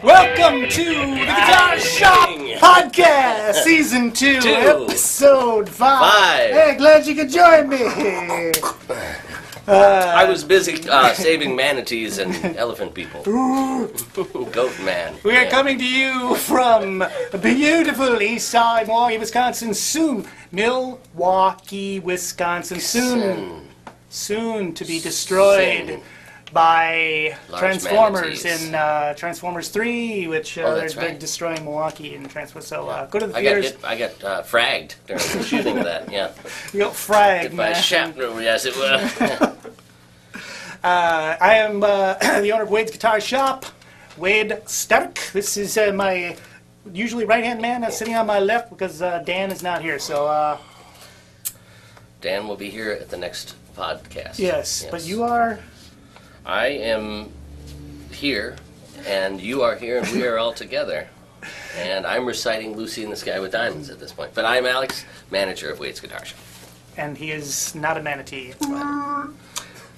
Welcome to the Guitar Shop Podcast, Season 2, Episode 5. Hey, glad you could join me. I was busy saving manatees and elephant people. Goat man. We are coming to you from beautiful east side Milwaukee, Wisconsin. Milwaukee, Wisconsin. Soon to be destroyed by Large Transformers manatees. in Transformers 3, which they're destroying Milwaukee in Transformers. So go to the theaters. I got fragged during the shooting of that. Yeah. You got fragged, By man. shrapnel, yes it was. Yeah. I am the owner of Wade's Guitar Shop, Wade Stark. This is my usually right-hand man sitting on my left because Dan is not here. So Dan will be here at the next podcast. yes, but you are. I am here, and you are here, and we are all together. And I'm reciting Lucy in the Sky with Diamonds at this point. But I'm Alex, manager of Wade's Guitar Shop. And he is not a manatee.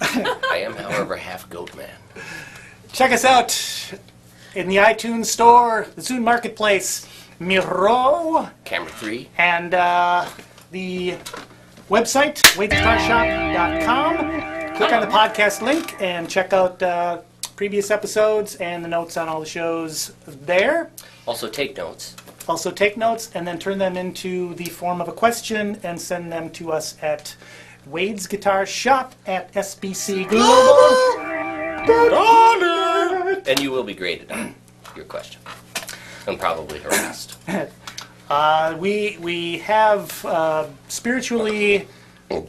I am, however, half goat man. Check us out in the iTunes Store, the Zune Marketplace, Miro, Camera 3. and the website, wadesguitarshop.com. Click on the podcast link and check out previous episodes and the notes on all the shows there. Also take notes. Also take notes and then turn them into the form of a question and send them to us at Wade's Guitar Shop at SBC Global. And you will be graded on your question. And probably harassed. We have spiritually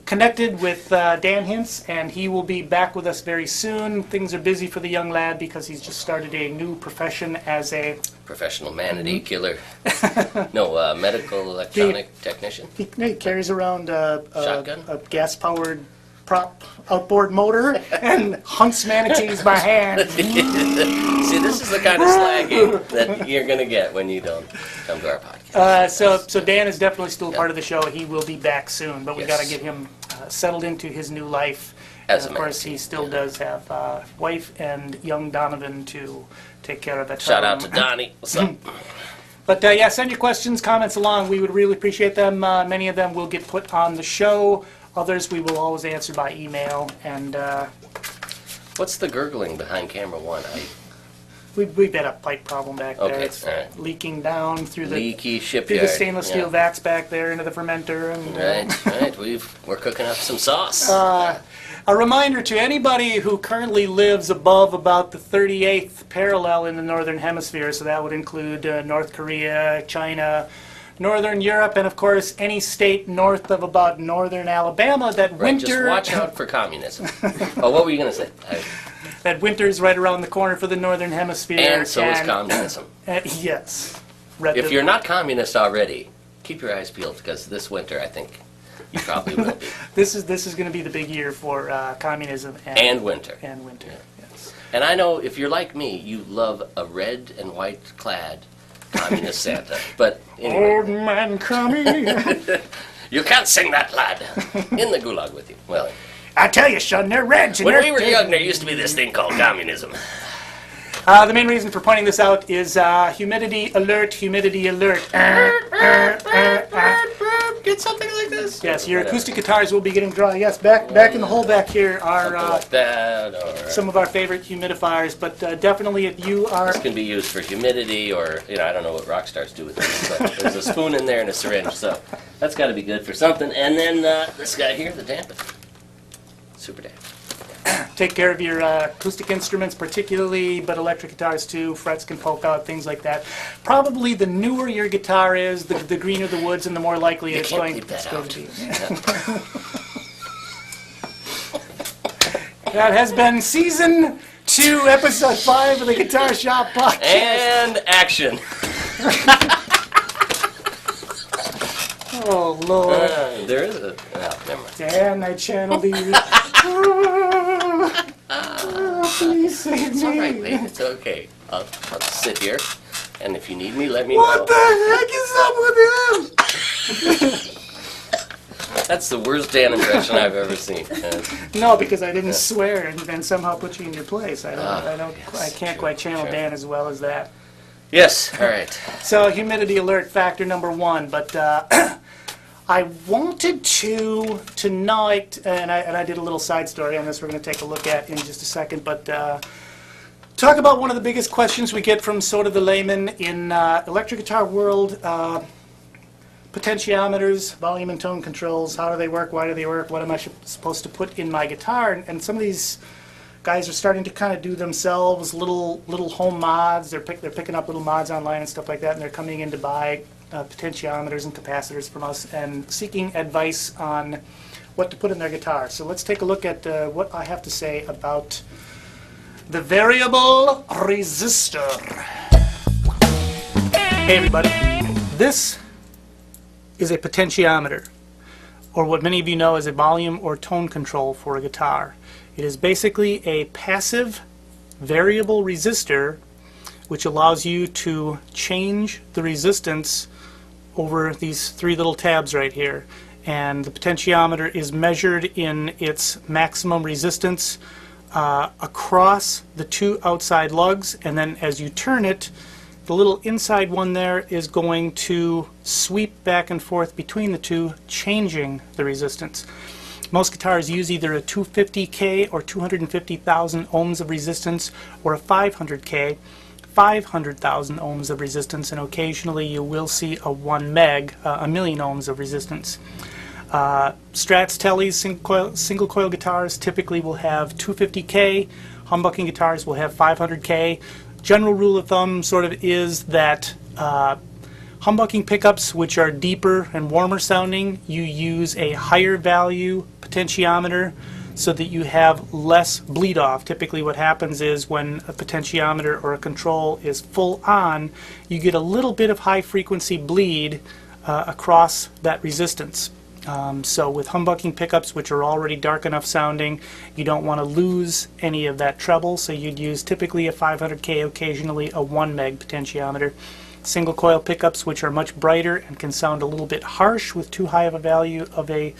connected with Dan Hintz, and he will be back with us very soon. Things are busy for the young lad because he's just started a new profession as a Professional manatee killer. No, medical electronic technician. He carries around Shotgun? a gas-powered prop outboard motor and hunts manatees by hand. See, this is the kind of slagging that you're going to get when you don't come to our podcast. So Dan is definitely still part of the show. He will be back soon, but we got to get him settled into his new life. As And a of course, manatee, he still does have wife and young Donovan to take care of at Shout home. out to Donnie. What's up? But yeah, send your questions, comments along. We would really appreciate them. Many of them will get put on the show. Others we will always answer by email. And What's the gurgling behind camera 1? we've got a pipe problem back there. Okay, It's all right. leaking down through the Leaky through shipyard. the stainless steel vats back there into the fermenter. And, Right. We're cooking up some sauce. A reminder to anybody who currently lives above about the 38th parallel in the Northern Hemisphere, so that would include North Korea, China, Northern Europe, and of course any state north of about northern Alabama, that Right, just winter... watch out for communism. Oh, what were you going to say? That winter's right around the corner for the Northern Hemisphere. And so is communism. Yes. If you're not communist already, keep your eyes peeled, because this winter, I think, you probably will be. This is going to be the big year for communism And winter. And winter, yes. And I know if you're like me, you love a red and white clad communist Santa. But anyway, Old man coming. you can't sing that, lad. In the gulag with you. Well, I tell you, son, they're reds. And when they're we were big. young, there used to be this thing called communism. The main reason for pointing this out is humidity alert, humidity alert. get something like this? Yes, your acoustic guitars will be getting dry. Yes, back in the hole back here are Something like that, or some of our favorite humidifiers, but definitely if you are... this can be used for humidity, or, you know, I don't know what rock stars do with this, but there's a spoon in there and a syringe, so that's got to be good for something. And then this guy here, the damper. Super damp. Take care of your acoustic instruments particularly, but electric guitars too. Frets can poke out, things like that. Probably the newer your guitar is, the greener the woods, and the more likely it's going to be. That has been Season 2, Episode 5 of the Guitar Shop Podcast. And action. Oh, Lord. There is a... never mind. Dan, I channeled you. Oh, please save It's me. all right, mate. It's okay. I'll sit here, and if you need me, let me know. What the heck is up with him? That's the worst Dan impression I've ever seen. No, because I didn't swear and then somehow put you in your place. I Yes, can't quite channel sure. Dan as well as that. Yes, all right. So humidity alert factor number 1, but I wanted to tonight, and I did a little side story on this we're going to take a look at in just a second, but talk about one of the biggest questions we get from sort of the layman in electric guitar world. Potentiometers, volume and tone controls, how do they work, why do they work, what am I supposed to put in my guitar, and some of these guys are starting to kind of do themselves little home mods. They're picking up little mods online and stuff like that, and they're coming in to buy potentiometers and capacitors from us and seeking advice on what to put in their guitar. So let's take a look at what I have to say about the variable resistor. Hey everybody, this is a potentiometer, or what many of you know as a volume or tone control for a guitar. It is basically a passive variable resistor which allows you to change the resistance over these 3 little tabs right here. And the potentiometer is measured in its maximum resistance across the 2 outside lugs, and then as you turn it, the little inside one there is going to sweep back and forth between the 2, changing the resistance. Most guitars use either a 250K or 250,000 ohms of resistance, or a 500K, 500,000 ohms of resistance, and occasionally you will see a 1 meg, a million ohms of resistance. Strats, Tellies, single coil guitars typically will have 250K, humbucking guitars will have 500K. General rule of thumb sort of is that humbucking pickups, which are deeper and warmer sounding, you use a higher value potentiometer so that you have less bleed off. Typically what happens is when a potentiometer or a control is full on, you get a little bit of high frequency bleed across that resistance. So with humbucking pickups, which are already dark enough sounding, you don't want to lose any of that treble, so you'd use typically a 500K, occasionally a 1 meg potentiometer. Single coil pickups, which are much brighter and can sound a little bit harsh with too high of a value of a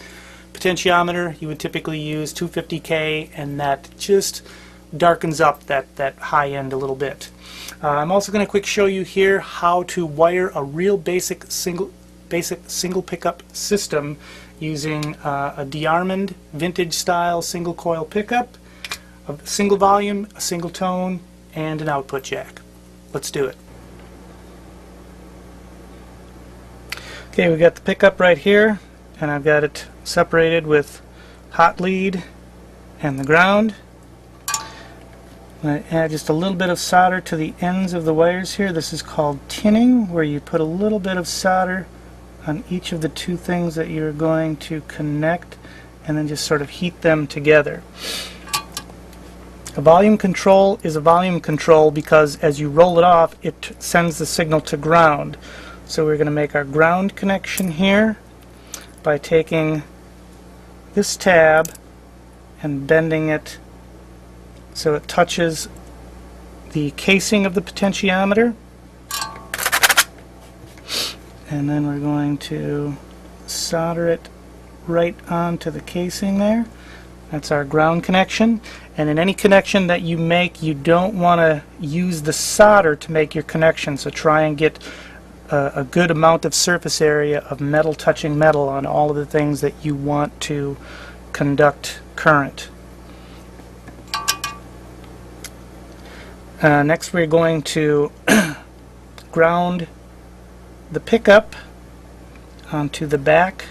potentiometer, you would typically use 250K, and that just darkens up that high end a little bit. I'm also going to quick show you here how to wire a real basic single pickup system using a DeArmond vintage style single coil pickup, a single volume, a single tone, and an output jack. Let's do it. Okay, we got the pickup right here, and I've got it separated with hot lead and the ground. I'm going to add just a little bit of solder to the ends of the wires here. This is called tinning, where you put a little bit of solder on each of the 2 things that you're going to connect, and then just sort of heat them together. A volume control is a volume control because as you roll it off, it sends the signal to ground. So we're going to make our ground connection here by taking this tab and bending it so it touches the casing of the potentiometer. And then we're going to solder it right onto the casing there. That's our ground connection. And in any connection that you make, you don't want to use the solder to make your connection. So try and get a good amount of surface area of metal touching metal on all of the things that you want to conduct current. Next we're going to ground the pickup onto the back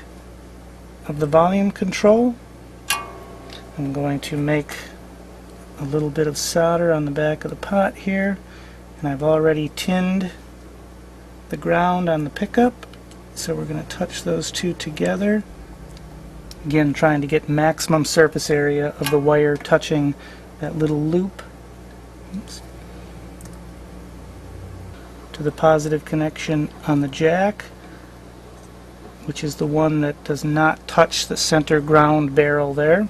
of the volume control. I'm going to make a little bit of solder on the back of the pot here, and I've already tinned the ground on the pickup, so we're going to touch those two together. Again, trying to get maximum surface area of the wire touching that little loop. Oops. To the positive connection on the jack, which is the one that does not touch the center ground barrel there.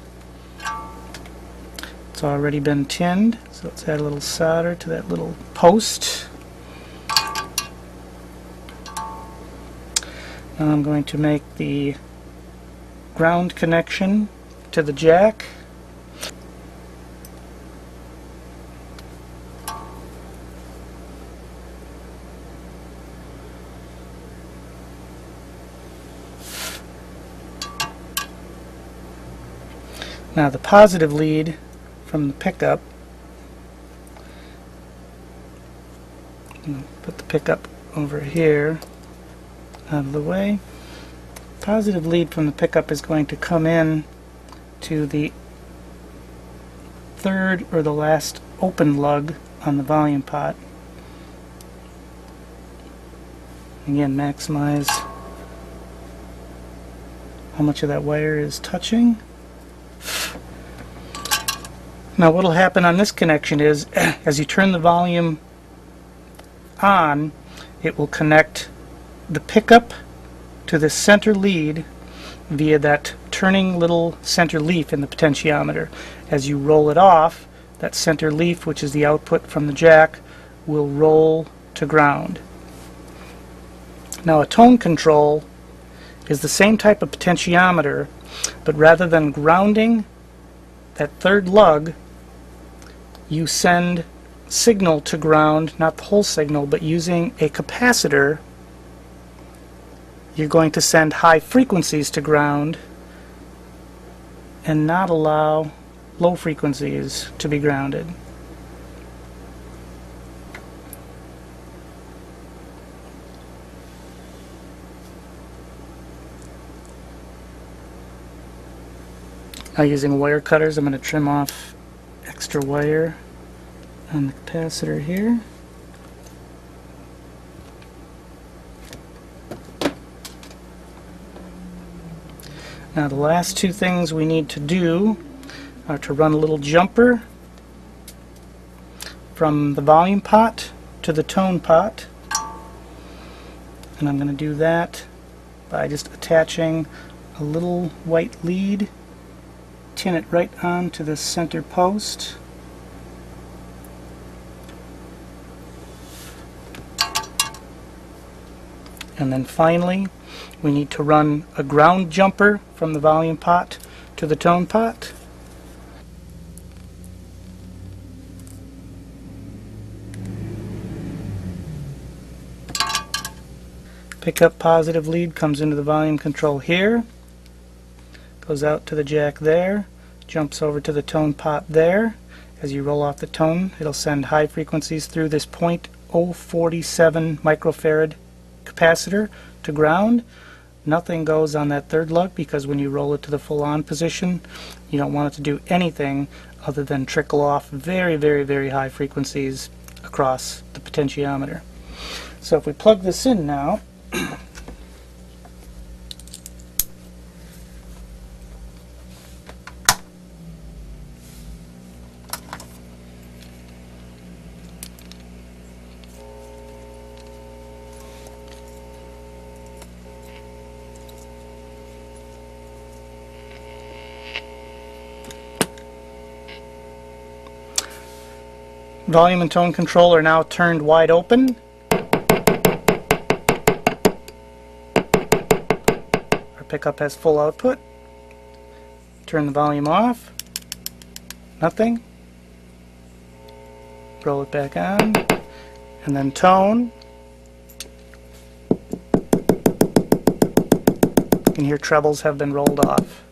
It's already been tinned, so let's add a little solder to that little post. Now I'm going to make the ground connection to the jack. Now the positive lead from the pickup, put the pickup over here out of the way. Positive lead from the pickup is going to come in to the third or the last open lug on the volume pot. Again, maximize how much of that wire is touching. Now what will happen on this connection is, as you turn the volume on, it will connect the pickup to the center lead via that turning little center leaf in the potentiometer. As you roll it off, that center leaf, which is the output from the jack, will roll to ground. Now a tone control is the same type of potentiometer, but rather than grounding that third lug, you send signal to ground, not the whole signal, but using a capacitor, you're going to send high frequencies to ground and not allow low frequencies to be grounded. Now using wire cutters, I'm going to trim off extra wire on the capacitor here. Now the last two things we need to do are to run a little jumper from the volume pot to the tone pot, and I'm going to do that by just attaching a little white lead, tin it right onto the center post. And then finally, we need to run a ground jumper from the volume pot to the tone pot. Pickup positive lead comes into the volume control here, goes out to the jack there, jumps over to the tone pot there. As you roll off the tone, it'll send high frequencies through this 0.047 microfarad capacitor to ground. Nothing goes on that third lug because when you roll it to the full on position, you don't want it to do anything other than trickle off very, very, very high frequencies across the potentiometer. So if we plug this in now, volume and tone control are now turned wide open. Our pickup has full output. Turn the volume off. Nothing. Roll it back on. And then tone. can hear trebles have been rolled off.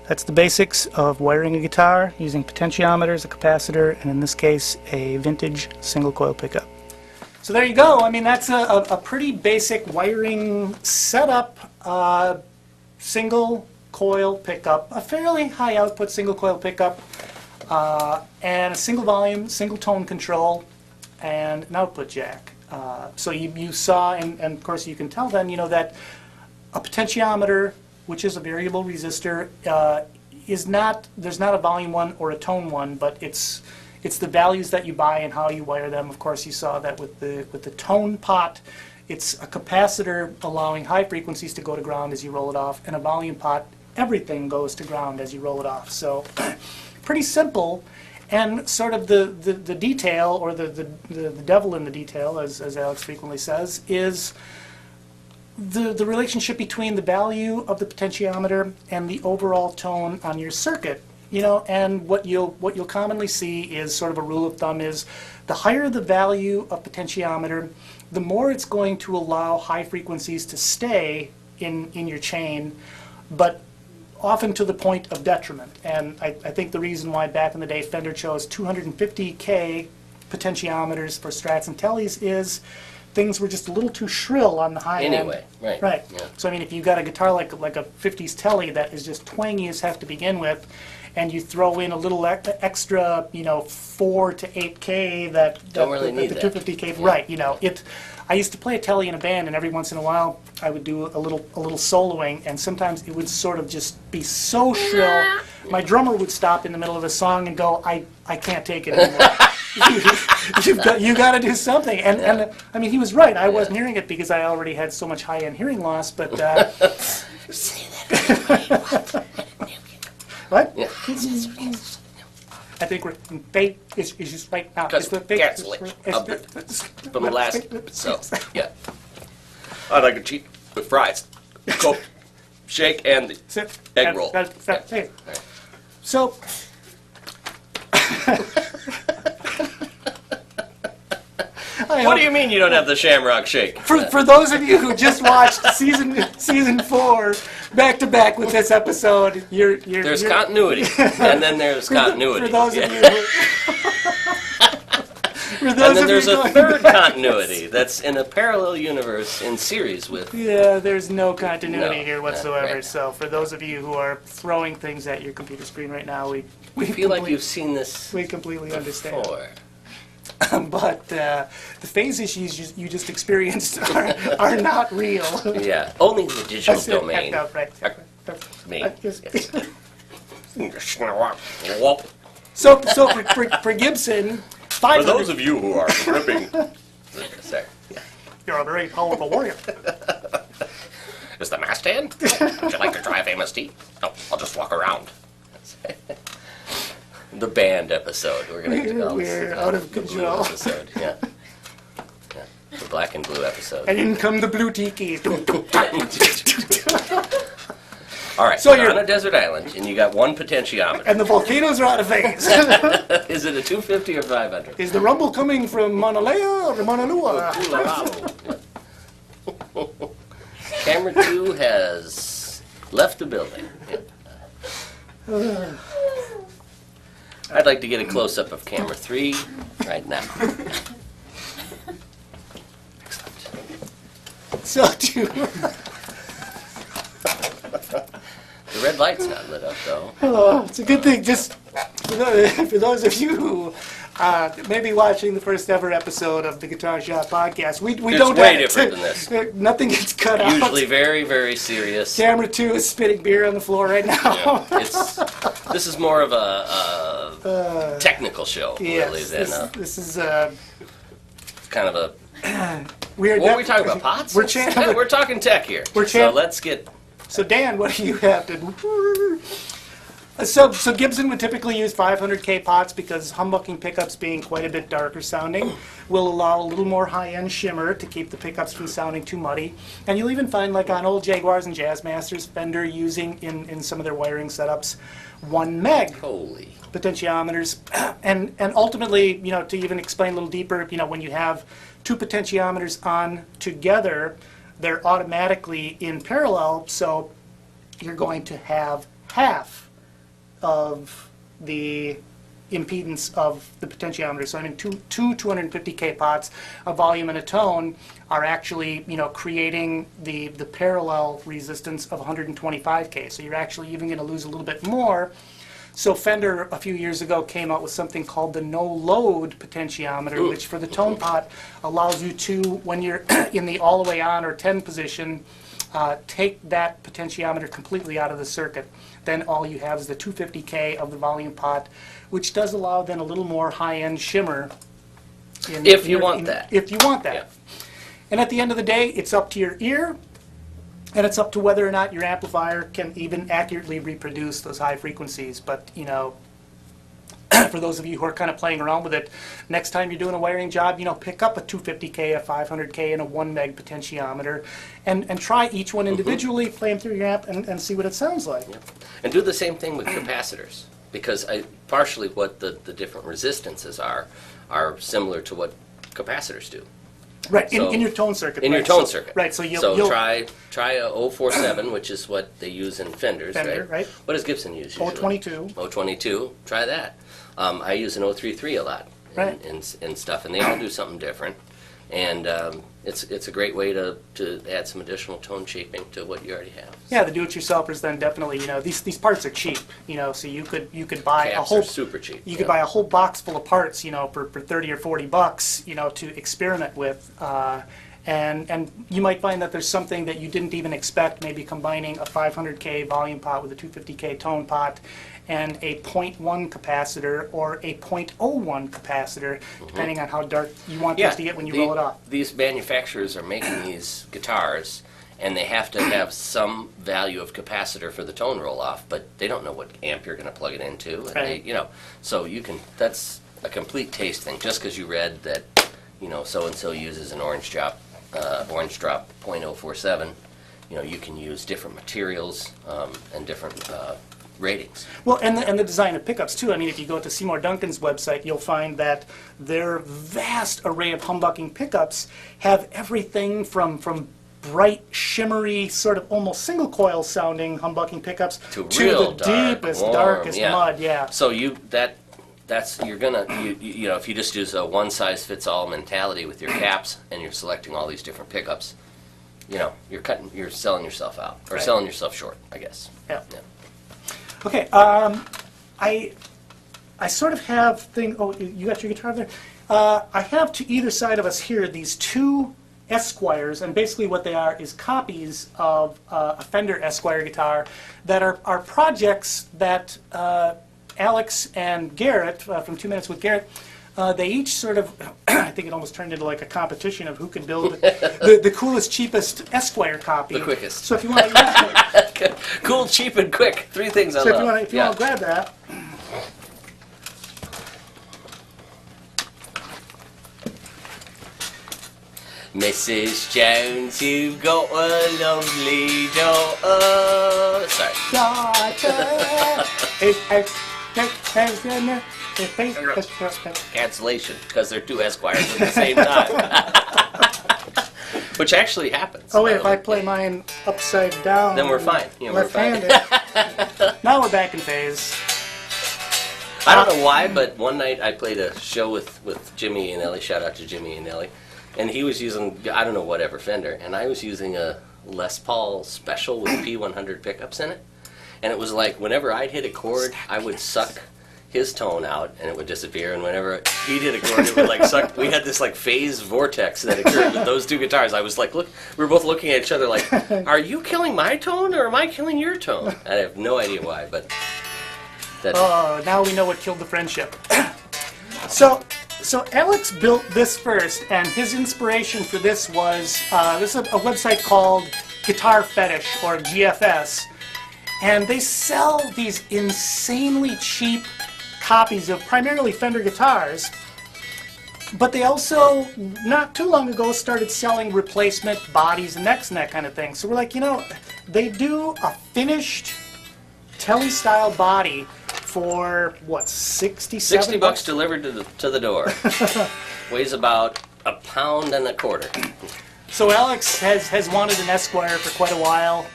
That's the basics of wiring a guitar using potentiometers, a capacitor, and in this case, a vintage single coil pickup. So there you go. I mean, that's a pretty basic wiring setup, single coil pickup, a fairly high output single coil pickup, and a single volume, single tone control, and an output jack. So you saw, and of course you can tell then, you know, that a potentiometer, which is a variable resistor, is not, there's not a volume one or a tone one, but it's the values that you buy and how you wire them. Of course, you saw that with the tone pot, it's a capacitor allowing high frequencies to go to ground as you roll it off, and a volume pot, everything goes to ground as you roll it off. So pretty simple, and sort of the detail, or the devil in the detail, as Alex frequently says, is the relationship between the value of the potentiometer and the overall tone on your circuit. You know, and what you'll commonly see is sort of a rule of thumb is the higher the value of potentiometer, the more it's going to allow high frequencies to stay in your chain, but often to the point of detriment. And I think the reason why back in the day Fender chose 250K potentiometers for Strats and Tellys is things were just a little too shrill on the high end. Anyway, right. Right. Yeah. So I mean, if you got a guitar like a 50s Telly that is just twangy as heck to begin with, and you throw in a little extra, you know, 4 to 8K that Don't really need the that. 250K, Yeah. right? You know, I used to play a Telly in a band, and every once in a while I would do a little soloing, and sometimes it would sort of just be so shrill. My drummer would stop in the middle of a song and go, I can't take it anymore. you got to do something. And I mean, he was right. I wasn't hearing it because I already had so much high-end hearing loss, but... Say that. What? Yeah. I think we're in fate is just right now. Because It's the fate- cancellation it's- of it's- From the last episode. Yeah. I'd like to cheat with fries, Coke, shake, and the Sit. egg roll. Hey. So, What do you mean you don't have the Shamrock Shake? for those of you who just watched season 4 back to back with this episode, There's continuity, and then there's continuity. For those of Yeah. you who, for those And then of there's you a going third back- continuity that's in a parallel universe in series with. Yeah, there's no continuity No, here whatsoever. right. So for those of you who are throwing things at your computer screen right now, we feel like you've seen this we completely understand. before. But the phase issues you just experienced are not real. Yeah, only in the digital That's it. domain. No, right. Me. I just- Yes. So for Gibson, For 500. those of you who are gripping, sorry, You're a very powerful warrior. is the mast in? Would you like to try a famous tea? No, I'll just walk around. The band episode. We're going to call this We're out of the blue control. episode. Yeah. The black and blue episode. And in come the blue tiki. All right, So so you're- you're on a desert island, and you got one potentiometer. And the volcanoes are out of phase. Is it a 250 or 500? Is the rumble coming from Mauna Lea or Mauna Lua? Camera 2 has left the building. I'd like to get a close-up of camera 3 right now. So to The red light's not lit up, though. it's a good thing. Just for those of you who may be watching the first ever episode of the Guitar Shop podcast, we It's don't way have different than this. Nothing gets cut out. Usually very, very serious. Camera 2 is spitting beer on the floor right now. This is more of a technical show, really, Yes, than this is kind of a. we are. What are we talking about? Pots? We're channeling- We're talking tech here. We're So chan- let's get. So Dan, what do you have to? So Gibson would typically use 500K pots because humbucking pickups, being quite a bit darker sounding, will allow a little more high-end shimmer to keep the pickups from sounding too muddy. And you'll even find, like on old Jaguars and Jazzmasters, Fender using in some of their wiring setups 1 meg Holy. potentiometers. And ultimately, you know, to even explain a little deeper, you know, when you have 2 potentiometers on together, they're automatically in parallel, so you're going to have half of the impedance of the potentiometer. So I mean, two 250K pots, a volume and a tone, are actually, you know, creating the parallel resistance of 125K. So you're actually even going to lose a little bit more. So Fender a few years ago came out with something called the no-load potentiometer, which for the tone pot allows you to, when you're in the all the way on or 10 position, take that potentiometer completely out of the circuit. Then all you have is the 250K of the volume pot, which does allow then a little more high-end shimmer. If you want that. If you want that. Yeah. And at the end of the day, it's up to your ear, and it's up to whether or not your amplifier can even accurately reproduce those high frequencies. But, you know, for those of you who are kind of playing around with it, next time you're doing a wiring job, you know, pick up a 250K, a 500K, and a 1 meg potentiometer, and try each one individually, play them through your amp, and see what it sounds like. Yeah. And do the same thing with capacitors, because partially what the different resistances are similar to what capacitors do. Right, So- in your tone circuit. In your right, tone so- circuit. Right, so you'll try a 047, which is what they use in Fenders, Fender, right. What does Gibson use usually? 022. 022, try that. I use an 033 a lot Right. in stuff, and they all do something different. And it's a great way to add some additional tone shaping to what you already have. Yeah, the do-it-yourselfers then definitely, you know, these parts are cheap, you know, so you could buy a Caps whole are super cheap. you could buy a whole box full of parts, you know, for 30 or 40 bucks, you know, to experiment with. And you might find that there's something that you didn't even expect, maybe combining a 500K volume pot with a 250K tone pot and a 0.1 capacitor or a 0.01 capacitor, depending on how dark you want those to get when you roll it off. These manufacturers are making these guitars, and they have to have some value of capacitor for the tone roll-off, but they don't know what amp you're going to plug it into. And Right. they, you know, so you can. That's a complete taste thing. Just because you read that, you know, so and so uses an orange drop 0.047, you know, you can use different materials and different ratings. Well, and the design of pickups too. I mean, if you go to Seymour Duncan's website, you'll find that their vast array of humbucking pickups have everything from bright, shimmery, sort of almost single coil sounding humbucking pickups To the real dark, deepest, warm, darkest yeah. mud. Yeah. So you're gonna you know, if you just use a one size fits all mentality with your caps and you're selecting all these different pickups, you know, you're selling yourself out or Right. selling yourself short, I guess. Yeah. Yeah. Okay. I sort of have Oh, you got your guitar there. I have to either side of us here these 2 Esquires, and basically what they are is copies of a Fender Esquire guitar that are projects that Alex and Garrett from 2 Minutes with Garrett, they each sort of, I think it almost turned into like a competition of who can build the coolest, cheapest Esquire copy. The quickest. So if you want to, Cool, cheap, and quick. 3 things I so love. if you want to grab that. Mrs. Jones, you've got a lovely daughter. Sorry. Cancellation, because they're 2 Esquires at the same time. Which actually happens. Oh wait, by if the I way. play mine upside down, Then we're fine. Yeah, we're fine. left-handed. Now we're back in phase. I don't know why, but one night I played a show with Jimmy and Ellie. Shout out to Jimmy and Ellie. And he was using, I don't know, whatever Fender. And I was using a Les Paul Special with P100 pickups in it. And it was like whenever I'd hit a chord, I would suck his tone out and it would disappear. And whenever he'd hit a chord, it would like suck. We had this like phase vortex that occurred with those 2 guitars. I was like, look, we were both looking at each other like, are you killing my tone or am I killing your tone? I have no idea why, but that. Oh, now we know what killed the friendship. So Alex built this first, and his inspiration for this was this is a website called Guitar Fetish, or GFS, And they sell these insanely cheap copies of primarily Fender guitars, but they also, not too long ago, started selling replacement bodies and necks and that kind of thing. So we're like, you know, they do a finished Tele-style body for, what, 67 $60 bucks delivered to the door. Weighs about a pound and a quarter. So Alex has wanted an Esquire for quite a while,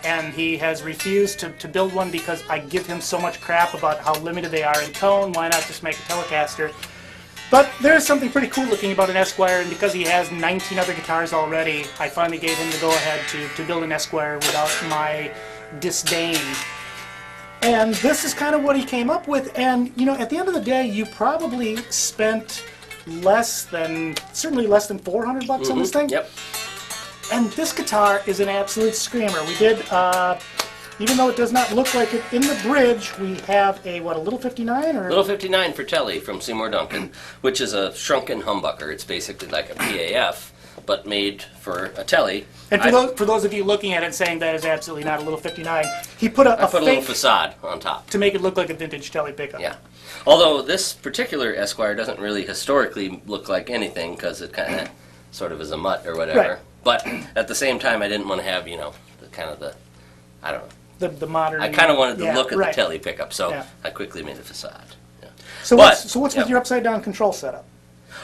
and he has refused to build one because I give him so much crap about how limited they are in tone. Why not just make a Telecaster? But there's something pretty cool looking about an Esquire, and because he has 19 other guitars already, I finally gave him the go-ahead to build an Esquire without my disdain. And this is kind of what he came up with, and you know, at the end of the day, you probably spent certainly less than 400 bucks on this thing. Yep. And this guitar is an absolute screamer. We did, even though it does not look like it in the bridge, we have a, what, a Little 59? Or? Little 59 for Tele from Seymour Duncan, which is a shrunken humbucker. It's basically like a PAF, but made for a Tele. And for those of you looking at it saying that is absolutely not a Little 59, he put a little facade on top to make it look like a vintage Tele pickup. Yeah. Although this particular Esquire doesn't really historically look like anything because it kind of sort of is a mutt or whatever. Right. But at the same time, I didn't want to have, you know, I don't know. The modern. I kind of wanted the look of right. the Tele pickup, so Yeah. I quickly made a facade. Yeah. So what's with your upside down control setup?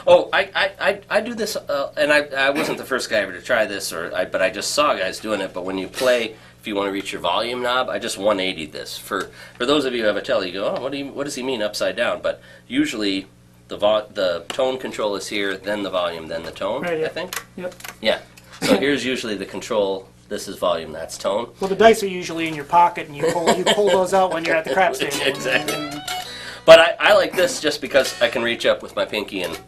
Oh, I do this, and I wasn't the first guy ever to try this, but I just saw guys doing it. But when you play, if you want to reach your volume knob, I just 180'd this. For those of you who have a Tele, you go, oh, what does he mean upside down? But usually the tone control is here, then the volume, then the tone. Right, yeah. I think. Yep. Yeah. So here's usually the control. This is volume. That's tone. Well, the dice are usually in your pocket, and you pull those out when you're at the crap table. Exactly. But I like this just because I can reach up with my pinky and.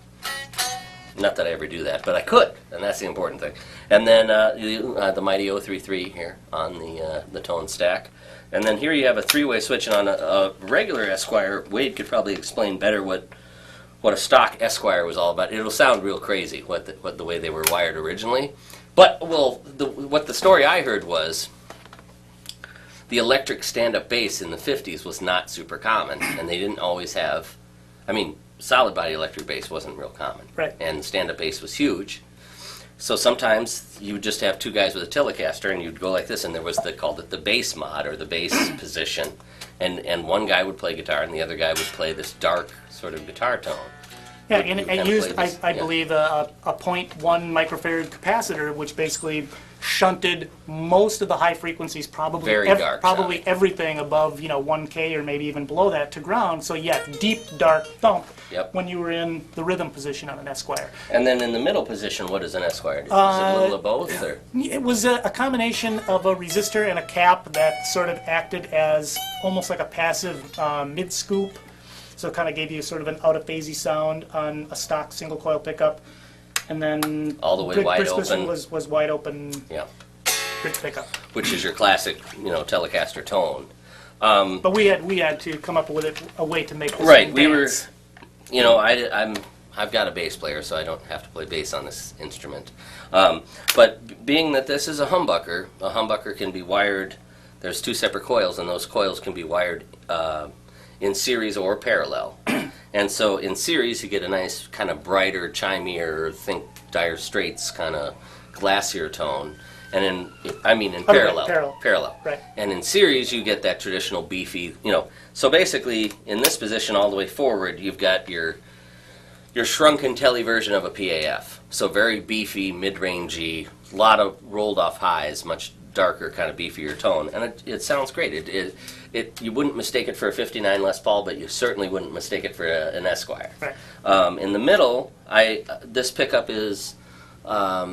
Not that I ever do that, but I could, and that's the important thing. And then the mighty 033 here on the tone stack. And then here you have a three-way switch, and on a regular Esquire, Wade could probably explain better what a stock Esquire was all about. It'll sound real crazy what the way they were wired originally. But, well, what the story I heard was the electric stand-up bass in the 50s was not super common, and they didn't always have, I mean, solid body electric bass wasn't real common. Right. And stand-up bass was huge. So sometimes you would just have two guys with a Telecaster and you'd go like this, and there was called it the bass mod or the bass position. And one guy would play guitar and the other guy would play this dark sort of guitar tone. Yeah, and it used, I believe, a 0.1 microfarad capacitor, which basically shunted most of the high frequencies, probably everything above 1K or maybe even below that to ground. So yeah, deep dark thump when you were in the rhythm position on an Esquire. And then in the middle position, what does an Esquire do? Is it a little of both? Or? It was a combination of a resistor and a cap that sort of acted as almost like a passive mid scoop. So it kind of gave you sort of an out-of-phasey sound on a stock single coil pickup. And then all the way wide open was wide open. Yeah. Bridge pickup. Which is your classic, Telecaster tone. But we had to come up with a way to make this right. We were, I've got a bass player, so I don't have to play bass on this instrument. But being that this is a humbucker can be wired. There's two separate coils, and those coils can be wired in series or parallel. And so in series, you get a nice kind of brighter, chimier, think Dire Straits kind of glassier tone. And in parallel. Right. And in series, you get that traditional beefy, So basically, in this position all the way forward, you've got your shrunken Tele version of a PAF. So very beefy, mid-rangey, a lot of rolled off highs, much darker, kind of beefier tone. And it sounds great. You wouldn't mistake it for a 59 Les Paul, but you certainly wouldn't mistake it for an Esquire. Right. In the middle, this pickup is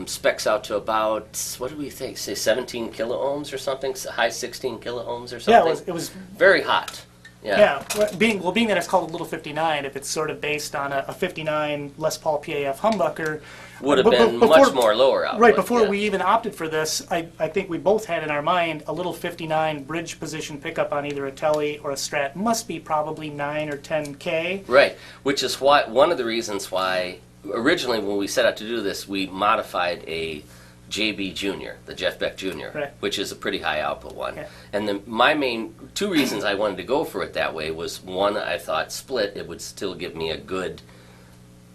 specs out to about, what do we think, say 17 kilo ohms or something, high 16 kilo ohms or something. Yeah, it was very hot. Yeah. Being that it's called a Little 59, if it's sort of based on a 59 Les Paul PAF humbucker, would have been much more lower output. Right, before we even opted for this, I think we both had in our mind a Little 59 bridge position pickup on either a Tele or a Strat. Must be probably 9 or 10K. Right, which is one of the reasons why originally when we set out to do this, we modified a JB Jr., the Jeff Beck Jr., Right. which is a pretty high output one. Yeah. And my main two reasons I wanted to go for it that way was, one, I thought split, it would still give me a good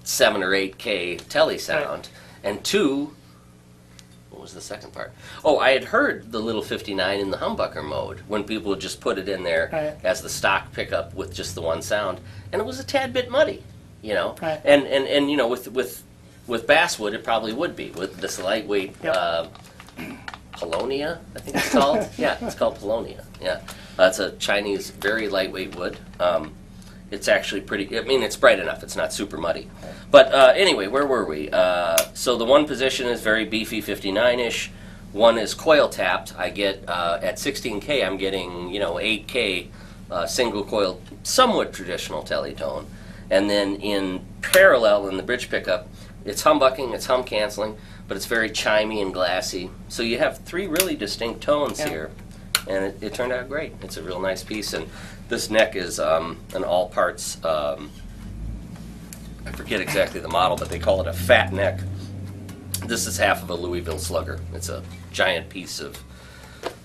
7 or 8K tele sound. Right. And two, what was the second part? Oh, I had heard the little 59 in the humbucker mode when people would just put it in there Right. as the stock pickup with just the one sound, and it was a tad bit muddy, you know. Right. And you know, with basswood, it probably would be with this lightweight Yep. Paulownia, I think it's called. Yeah, it's called Paulownia. Yeah, it's a Chinese, very lightweight wood. It's actually pretty. I mean, it's bright enough. It's not super muddy. But anyway, where were we? So the one position is very beefy, 59-ish. One is coil tapped. I get at 16K, I'm getting 8K single coil, somewhat traditional teletone. And then in parallel in the bridge pickup, it's humbucking, it's hum canceling, but it's very chimey and glassy. So you have three really distinct tones here, and it turned out great. It's a real nice piece, and this neck is an all parts. I forget exactly the model, but they call it a fat neck. This is half of a Louisville Slugger. It's a giant piece of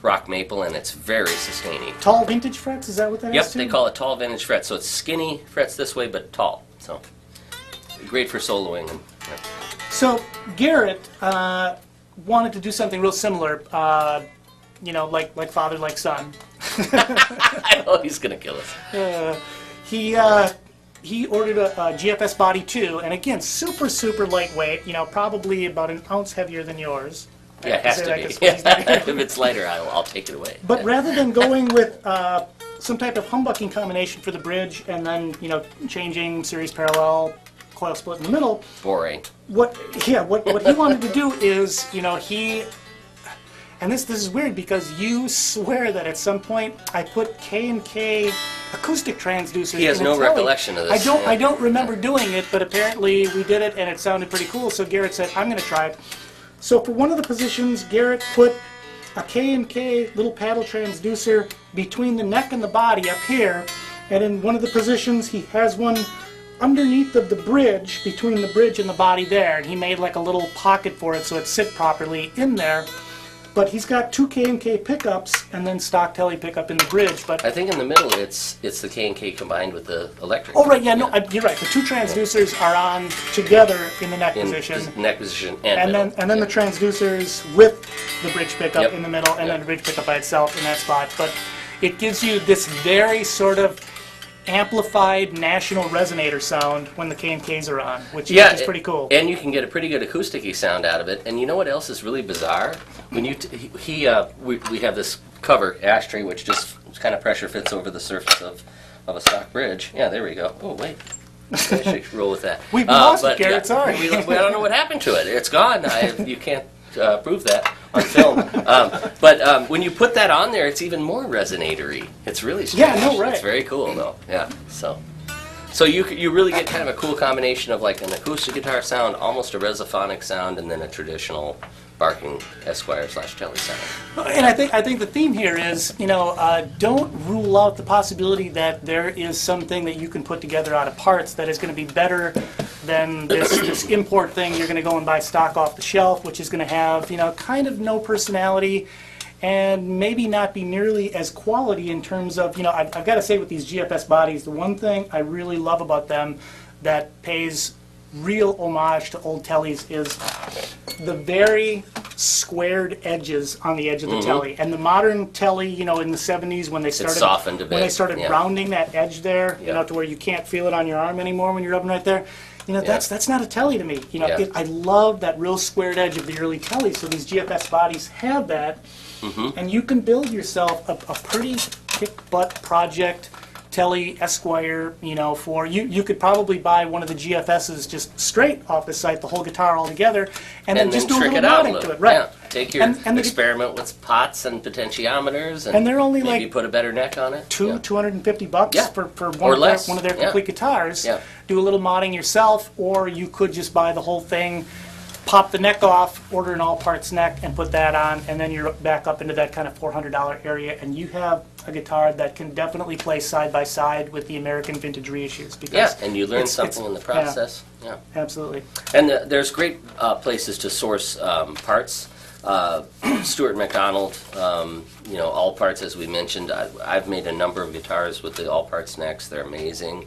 rock maple, and it's very sustaining. Tall vintage frets, is that what that is? Yep, too? they call it tall vintage frets. So it's skinny frets this way, but tall. So great for soloing. And, So Garrett wanted to do something real similar, like father, like son. I know he's gonna kill us. He ordered a GFS body too, and again, super lightweight. Probably about an ounce heavier than yours. Yeah, it has to be. If it's lighter, I'll take it away. But rather than going with some type of humbucking combination for the bridge, and then changing series parallel, coil split in the middle. Boring. What he wanted to do is, and this is weird because you swear that at some point I put K&K acoustic transducers. He has in a no tele. recollection of this. I don't remember doing it, but apparently we did it and it sounded pretty cool. So Garrett said, "I'm going to try it." So for one of the positions, Garrett put a K&K little paddle transducer between the neck and the body up here, and in one of the positions he has one underneath of the bridge, between the bridge and the body there, and he made like a little pocket for it so it sit properly in there. But he's got two K&K pickups and then stock tele pickup in the bridge. But I think in the middle it's the K&K combined with the electric. oh right, yeah, no, you're right. The two transducers are on together in the neck In position. the neck position And middle. then the transducers with the bridge pickup Yep. in the middle, and Yep. then the bridge pickup by itself in that spot. But it gives you this very sort of amplified national resonator sound when the K&Ks are on, which is pretty cool. And you can get a pretty good acousticy sound out of it. And you know what else is really bizarre? When you we have this cover ashtray which just kind of pressure fits over the surface of a stock bridge. Yeah, there we go. Oh wait. I should roll with that. We lost but it, Garrett, sorry. We don't know what happened to it. It's gone. You can't prove that on film. But when you put that on there, it's even more resonatory. It's really strange. Yeah, no, right. It's very cool, though. Yeah. So you really get kind of a cool combination of like an acoustic guitar sound, almost a resophonic sound, and then a traditional barking Esquire / Telly sound. And I think the theme here is, don't rule out the possibility that there is something that you can put together out of parts that is going to be better than this import thing you're going to go and buy stock off the shelf, which is going to have, kind of no personality and maybe not be nearly as quality in terms of, I've got to say with these GFS bodies, the one thing I really love about them that pays real homage to old tellies is the very squared edges on the edge of the telly. And the modern telly, in the 70s when they started softened a bit. when they started rounding that edge there, Yeah. to where you can't feel it on your arm anymore when you're rubbing right there. That's not a telly to me. Yeah. I love that real squared edge of the early tellies. So these GFS bodies have that, and you can build yourself a pretty kick butt project telly Esquire. For you could probably buy one of the GFSs just straight off the site, the whole guitar all together, and then just do a trick little it out a modding little. to it, right? Yeah. Take your And the- experiment with pots and potentiometers, And they're only maybe like put a better neck on it. Yeah. $250 Yeah. for Or one less. of their Yeah. complete guitars. Yeah. Do a little modding yourself, or you could just buy the whole thing, pop the neck off, order an all-parts neck, and put that on, and then you're back up into that kind of $400 area, and you have a guitar that can definitely play side by side with the American vintage reissues. Because Yeah, and you learn it's- something in the process. Yeah. Absolutely. And there's great places to source parts. Stuart McDonald, All Parts, as we mentioned. I've made a number of guitars with the All Parts necks. They're amazing.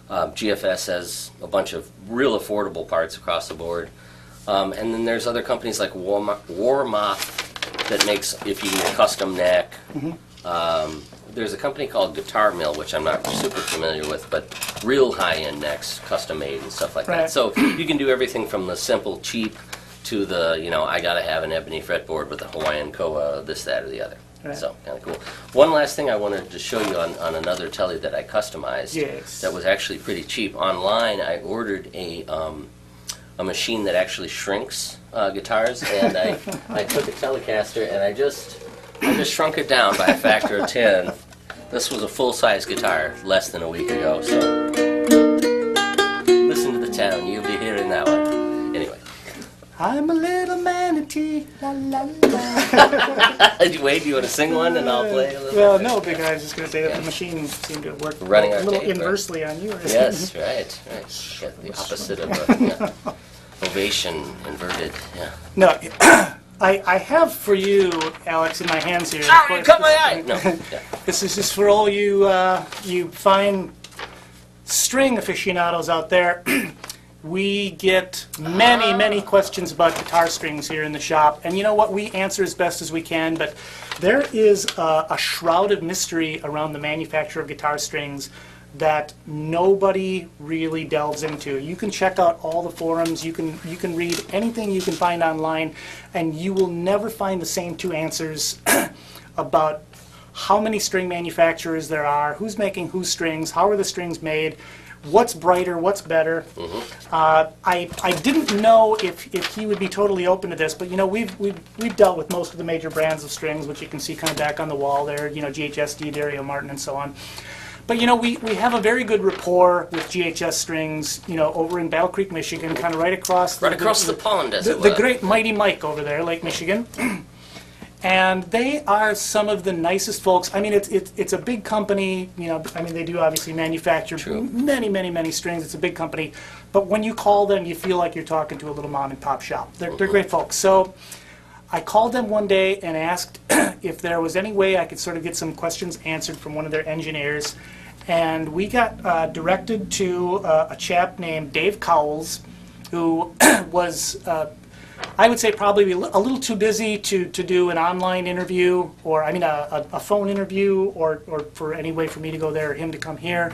GFS has a bunch of real affordable parts across the board. And then there's other companies like Warmoth that makes, if you need a custom neck. There's a company called Guitar Mill, which I'm not super familiar with, but real high-end necks, custom made and stuff like that. So you can do everything from the simple, cheap, to the, I gotta have an ebony fretboard with a Hawaiian koa, this, that, or the other. Right. So, kind of cool. One last thing I wanted to show you on another telly that I customized. Yes. That was actually pretty cheap. Online, I ordered a machine that actually shrinks guitars, and I took a Telecaster and I just shrunk it down by a factor of 10. This was a full-size guitar less than a week ago, so listen to the tone. You'll be hearing that one. Anyway. I'm a little manatee, la la la. Wait, do you want to sing one and I'll play a little? Well, no, because I was just going to say that the machine seemed to work running a little tape, inversely on yours. Yes, right. Yeah, the opposite of ovation, inverted. Yeah. No, I have for you, Alex, in my hands here. Oh, you cut my eye! No. Yeah. This is just for all you you fine string aficionados out there. We get many questions about guitar strings here in the shop, and you know what? We answer as best as we can, but there is a shroud of mystery around the manufacture of guitar strings that nobody really delves into. You can check out all the forums, you can read anything you can find online, and you will never find the same two answers about how many string manufacturers there are, who's making whose strings, how are the strings made, what's brighter, what's better. I didn't know if he would be totally open to this, but we've dealt with most of the major brands of strings, which you can see kind of back on the wall there, GHSD, Dario Martin, and so on. But we have a very good rapport with GHS Strings, over in Battle Creek, Michigan, kind of right across the pond, as it were. The great Mighty Mike over there, Lake Michigan. And they are some of the nicest folks. I mean, it's a big company. They do obviously manufacture many strings. It's a big company. But when you call them, you feel like you're talking to a little mom and pop shop. They're great folks. So I called them one day and asked if there was any way I could sort of get some questions answered from one of their engineers. And we got directed to a chap named Dave Cowles, who was... I would say probably a little too busy to do an online interview, or a phone interview, or for any way for me to go there or him to come here.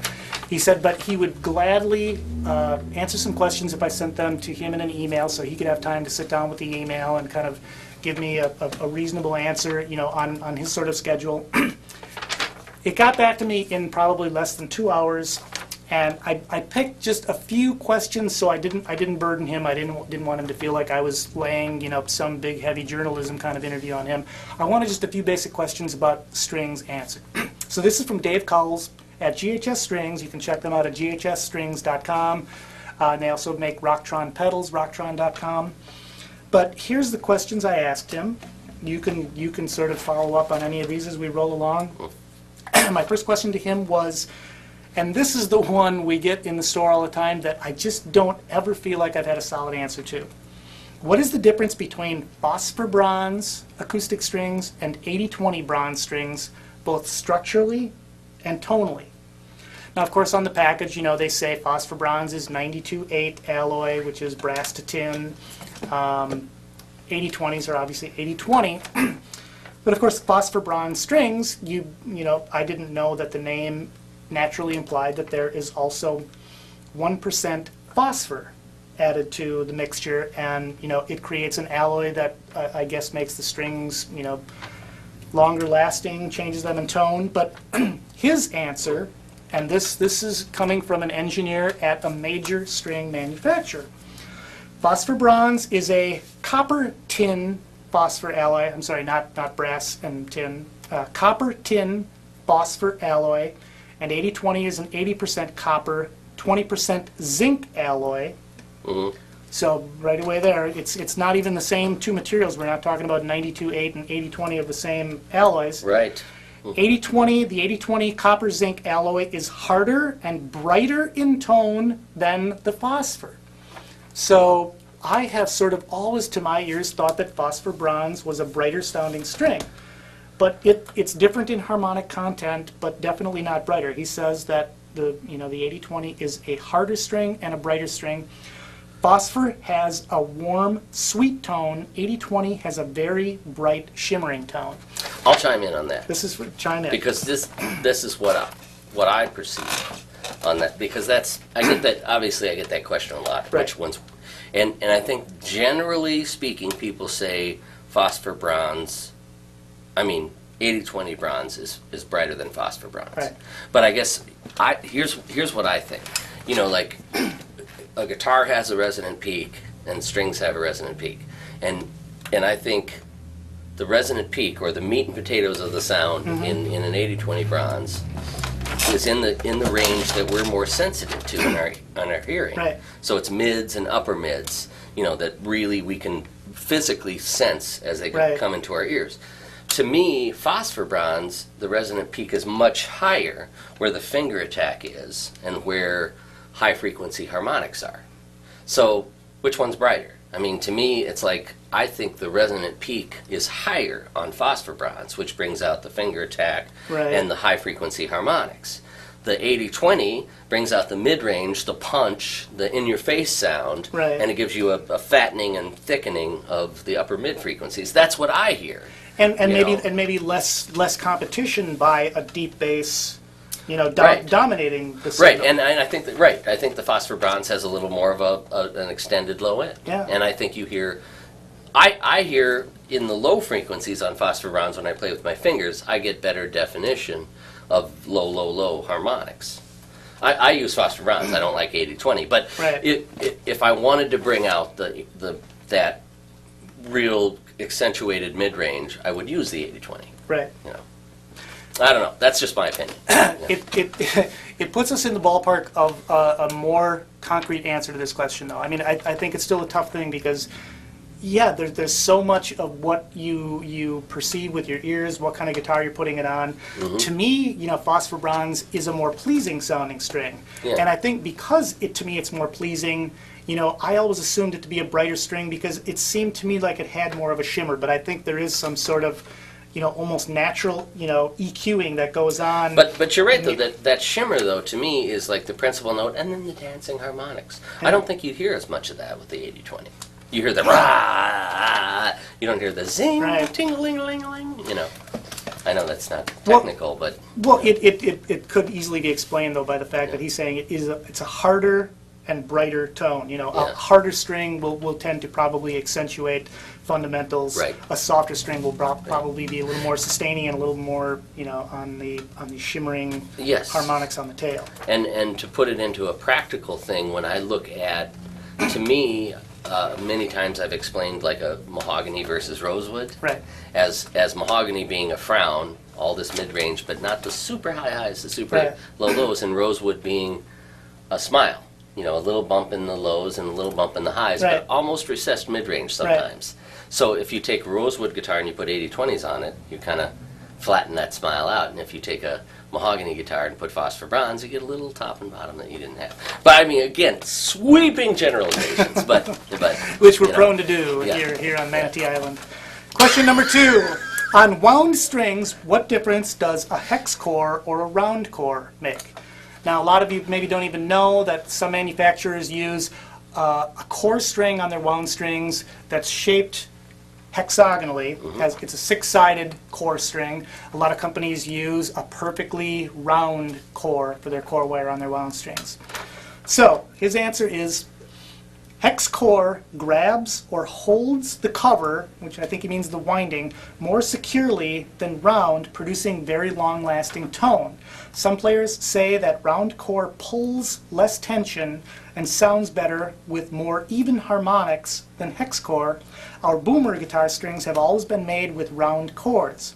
He said, but he would gladly answer some questions if I sent them to him in an email, so he could have time to sit down with the email and kind of give me a reasonable answer, on his sort of schedule. It got back to me in probably less than 2 hours. And I picked just a few questions, so I didn't burden him. I didn't want him to feel like I was laying some big heavy journalism kind of interview on him. I wanted just a few basic questions about strings answered. So this is from Dave Cowles at GHS Strings. You can check them out at ghsstrings.com. And they also make Rocktron pedals, rocktron.com. But here's the questions I asked him. You can sort of follow up on any of these as we roll along. My first question to him was. And this is the one we get in the store all the time that I just don't ever feel like I've had a solid answer to. What is the difference between phosphor bronze acoustic strings and 80-20 bronze strings, both structurally and tonally? Now, of course, on the package, they say phosphor bronze is 92-8 alloy, which is brass to tin. 80-20s are obviously 80-20. But of course, phosphor bronze strings, I didn't know that the name naturally implied that there is also 1% phosphor added to the mixture, and it creates an alloy that I guess makes the strings longer lasting, changes them in tone. But his answer, and this is coming from an engineer at a major string manufacturer. Phosphor bronze is a copper tin phosphor alloy. I'm sorry, not brass and tin. Copper tin phosphor alloy. And 80-20 is an 80% copper, 20% zinc alloy. So right away there, it's not even the same two materials. We're not talking about 92-8 and 80-20 of the same alloys. Right. 80-20, the 80-20 copper zinc alloy is harder and brighter in tone than the phosphor. So I have sort of always, to my ears, thought that phosphor bronze was a brighter sounding string. But it's different in harmonic content, but definitely not brighter. He says that the 8020 is a harder string and a brighter string. Phosphor has a warm, sweet tone. 8020 has a very bright, shimmering tone. I'll chime in on that. This is chime in. Because this is what I perceive on that. Because I get that question a lot. Right. Which ones? And I think generally speaking, people say phosphor bronze. 8020 bronze is brighter than phosphor bronze. Right. But I guess here's what I think. Like a guitar has a resonant peak and strings have a resonant peak, and I think the resonant peak, or the meat and potatoes of the sound, in an 8020 bronze is in the range that we're more sensitive to in our hearing. Right. So it's mids and upper mids, that really we can physically sense as they Right. come into our ears. To me, phosphor bronze, the resonant peak is much higher where the finger attack is and where high frequency harmonics are. So which one's brighter? To me, it's like, I think the resonant peak is higher on phosphor bronze, which brings out the finger attack Right. and the high frequency harmonics. The 8020 brings out the mid-range, the punch, the in-your-face sound, Right. and it gives you a fattening and thickening of the upper mid frequencies. That's what I hear. And You know. maybe less competition by a deep bass, Right. dominating the Right, signal. and I think I think the phosphor bronze has a little more of an extended low end. Yeah. And I think you hear, I hear in the low frequencies on phosphor bronze when I play with my fingers, I get better definition of low harmonics. I use phosphor bronze. I don't like 8020, but Right. if I wanted to bring out that real accentuated mid range, I would use the 8020. Right. I don't know. That's just my opinion. It puts us in the ballpark of a more concrete answer to this question, though. I think it's still a tough thing because, yeah, there's so much of what you perceive with your ears, what kind of guitar you're putting it on. To me, phosphor bronze is a more pleasing sounding string, Yeah. and I think because to me it's more pleasing. I always assumed it to be a brighter string because it seemed to me like it had more of a shimmer, but I think there is some sort of almost natural, EQing that goes on. But you're right, though, that shimmer, though, to me, is like the principal note and then the dancing harmonics. I don't think you hear as much of that with the 8020. You hear the rah, you don't hear the zing, Right. ting-a-ling-a-ling-a-ling, I know that's not technical, but... Well, it could easily be explained, though, by the fact that he's saying it's a harder and brighter tone. A harder string will tend to probably accentuate fundamentals. Right. A softer string will probably be a little more sustaining and a little more, on the shimmering Yes. harmonics on the tail. And to put it into a practical thing, when I look at, to me, many times I've explained like a mahogany versus rosewood. Right. As mahogany being a frown, all this mid-range, but not the super high highs, the super Right. low lows, and rosewood being a smile. A little bump in the lows and a little bump in the highs, Right. but almost recessed mid-range sometimes. So if you take a rosewood guitar and you put 8020s on it, you kind of flatten that smile out. And if you take a mahogany guitar and put phosphor bronze, you get a little top and bottom that you didn't have. But again, sweeping generalizations, but Which we're prone to do Yeah. here on Manatee Island. Question number 2. On wound strings, what difference does a hex core or a round core make? Now, a lot of you maybe don't even know that some manufacturers use a core string on their wound strings that's shaped hexagonally. It's a 6-sided core string. A lot of companies use a perfectly round core for their core wire on their wound strings. So, his answer is hex core grabs or holds the cover, which I think he means the winding, more securely than round, producing very long-lasting tone. Some players say that round core pulls less tension and sounds better with more even harmonics than hex core. Our boomer guitar strings have always been made with round cores.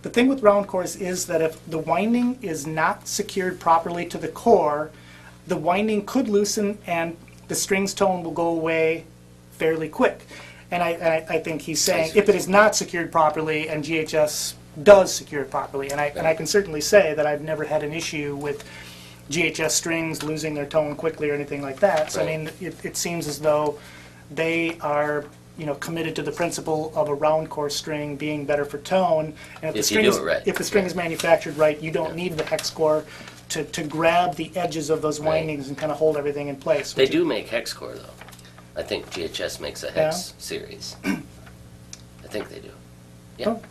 The thing with round cores is that if the winding is not secured properly to the core, the winding could loosen and the string's tone will go away fairly quick. And I think he's saying if it is not secured properly and GHS does secure it properly, and I can certainly say that I've never had an issue with GHS strings losing their tone quickly or anything like that. So Right. I mean, it seems as though they are, committed to the principle of a round core string being better for tone. And If you do it right. if the string is manufactured right, you don't need the hex core to grab the edges of those windings and kind of hold everything in place. They do make hex core though. I think GHS makes a hex series. I think they do. Yeah. Oh,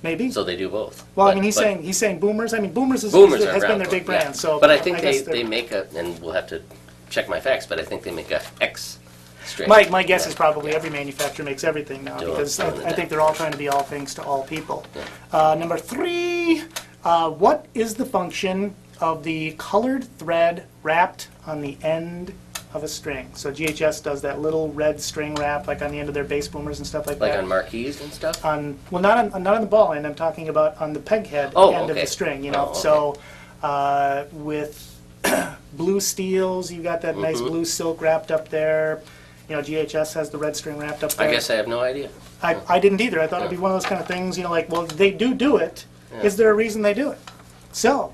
maybe. So they do both. Well, But- he's saying Boomers. I mean, Boomers has Boomers been are their ground big core, yeah. brand. So, but I think guess they make and we'll have to check my facts, but I think they make a hex string. My guess is probably every manufacturer makes everything now, Do it because on the I think deck. they're all trying to be all things to all people. Number 3, what is the function of the colored thread wrapped on the end of a string? So GHS does that little red string wrap, like on the end of their bass boomers and stuff like Like that. on marquees and stuff? Well, not on the ball end. I'm talking about on the peg head end of the string. Oh, okay. So with blue steels, you've got that nice blue silk wrapped up there. GHS has the red string wrapped up there. I guess I have no idea. I didn't either. I thought it'd be one of those kind of things. Like, well, they do it. Yeah. Is there a reason they do it? So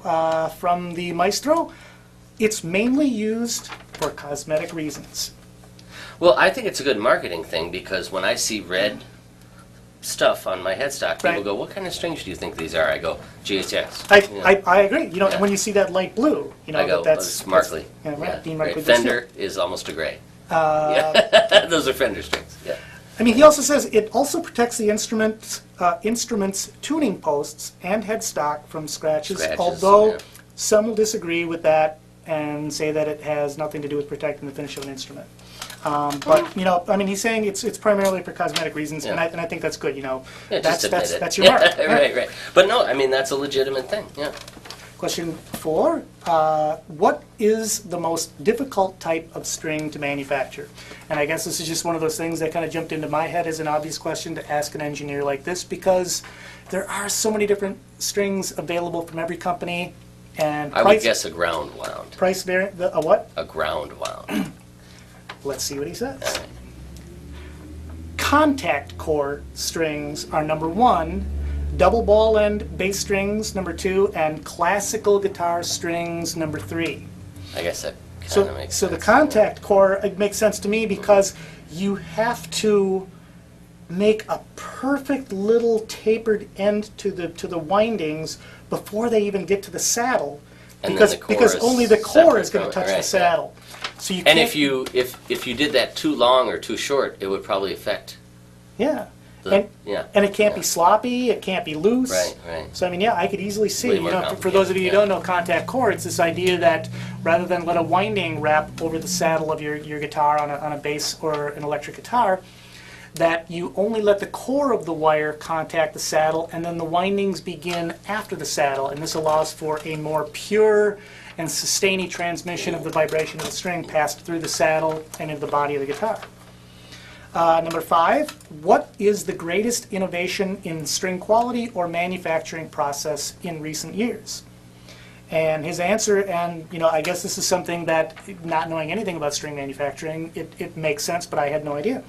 from the Maestro, it's mainly used for cosmetic reasons. Well, I think it's a good marketing thing because when I see red stuff on my headstock, people Right. go, "What kind of strings do you think these are?" I go, "GHS." I agree. And when you see that light blue, I go, that's "It's Markley." Yeah, right. Dean right. Markley does Fender is almost a gray. Yeah. Those are Fender strings. Yeah. I mean, he also says it also protects the instrument's tuning posts and headstock from scratches, although yeah. some will disagree with that and say that it has nothing to do with protecting the finish of an instrument. But he's saying it's primarily for cosmetic reasons, and I think that's good. Yeah, just admit it. That's your mark. Right. But no, I mean that's a legitimate thing. Yeah. Question 4, what is the most difficult type of string to manufacture? And I guess this is just one of those things that kind of jumped into my head as an obvious question to ask an engineer like this, because there are so many different strings available from every company, and I would guess a ground wound. price variant. A what? A ground wound. Let's see what he says. Contact core strings are number 1. Double ball end bass strings, number 2, and classical guitar strings, number 3. I guess that kind of makes So sense. the contact core, it makes sense to me because you have to make a perfect little tapered end to the windings before they even get to the saddle, And then the core because is only the core is separate going to from it, touch the right, saddle. So you And can't, if you did that too long or too short, it would probably affect. yeah. The, And it can't be sloppy, it can't be loose. Right. So I could easily see, Way more for those of you who complicated, don't know contact core, it's this idea that rather than let a winding wrap over the saddle of your guitar on a bass or an electric guitar, that you only let the core of the wire contact the saddle, and then the windings begin after the saddle, and this allows for a more pure and sustaining transmission of the vibration of the string passed through the saddle and into the body of the guitar. Number 5, what is the greatest innovation in string quality or manufacturing process in recent years? And his answer, and I guess this is something that, not knowing anything about string manufacturing, it makes sense, but I had no idea.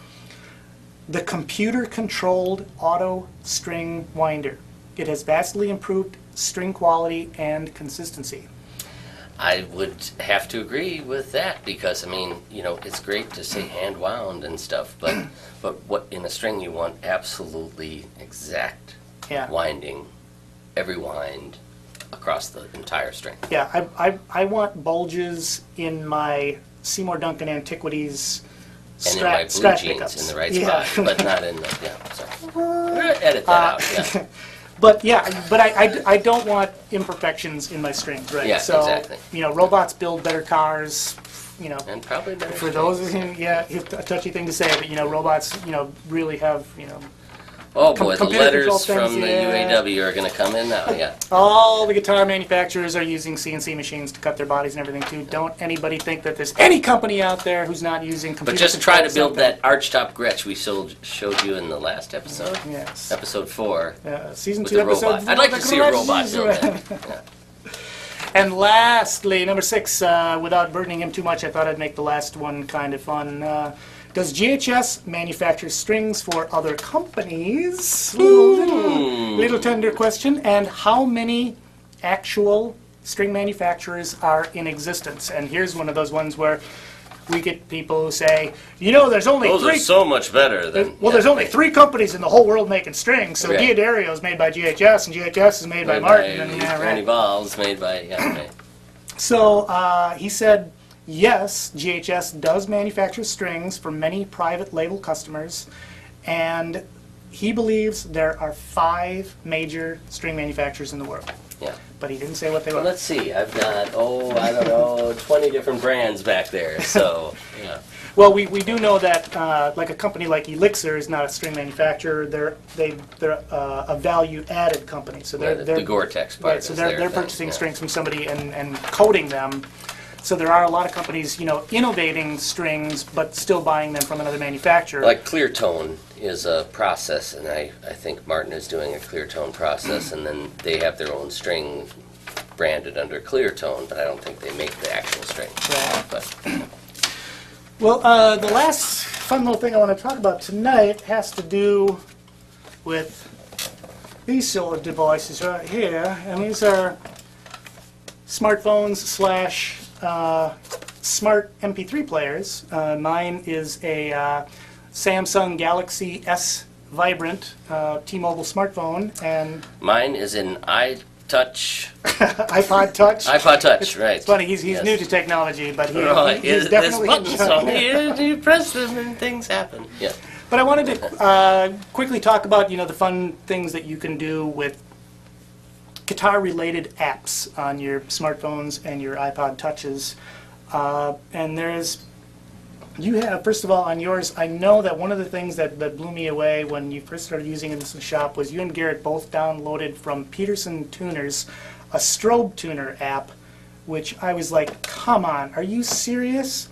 The computer-controlled auto string winder. It has vastly improved string quality and consistency. I would have to agree with that because it's great to say hand wound and stuff, but what in a string you want absolutely exact winding, every wind across the entire string. Yeah, I want bulges in my Seymour Duncan Antiquities And in my blue scratch jeans pickups. in the right spot, but not in the sorry. We're gonna edit that out. Yeah. But I don't want imperfections in my strings, right? Yeah, so, exactly. Robots build better cars, And probably better for those of strings. you, it's a touchy thing to say, but robots, really have, Oh boy, the computer letters control things, from the UAW are going to come in now. Yeah. all the guitar manufacturers are using CNC machines to cut their bodies and everything too. Don't anybody think that there's any company out there who's not using computer But just try to controlled build something. that archtop Gretsch we showed you in the last episode. Yes. Episode 4. Season With 2, the episode robot. 4. I'd like to see a robot build that. Yeah. And lastly, number 6, without burdening him too much, I thought I'd make the last one kind of fun. Does GHS manufacture strings for other companies? Little tender question. And how many actual string manufacturers are in existence? And here's one of those ones where we get people who say, there's only Those three. are so much better than. Well, there's only 3 companies in the whole world making strings. So Right. Diodario is made by GHS, and GHS is made by Martin. And, Granny Balls made by. Right. So he said, yes, GHS does manufacture strings for many private label customers, and he believes there are 5 major string manufacturers in the world. Yeah. But he didn't say what they were. Well, let's see. I've got, I don't know, 20 different brands back there. So, yeah. Well, we do know that like a company like Elixir is not a string manufacturer. They're a value-added company. So they're the Gore-Tex part. right. So they're purchasing strings from somebody and coating them. So there are a lot of companies, innovating strings, but still buying them from another manufacturer. Like clear tone is a process, and I think Martin is doing a clear tone process, and then they have their own string branded under clear tone, but I don't think they make the actual string. Right. But Well, the last fun little thing I want to talk about tonight has to do with these sort of devices right here, and these are smartphones / smart MP3 players. Mine is a Samsung Galaxy S Vibrant T-Mobile smartphone, and mine is an iTouch. iPod Touch. iPod Touch, right. It's funny, he's Yes. new to technology, but he's There's definitely... buttons on here, you press them and things happen. Yeah. But I wanted to quickly talk about, the fun things that you can do with guitar-related apps on your smartphones and your iPod Touches. And you have, first of all, on yours, I know that one of the things that blew me away when you first started using this in the shop was you and Garrett both downloaded from Peterson Tuners a strobe tuner app, which I was like, come on, are you serious?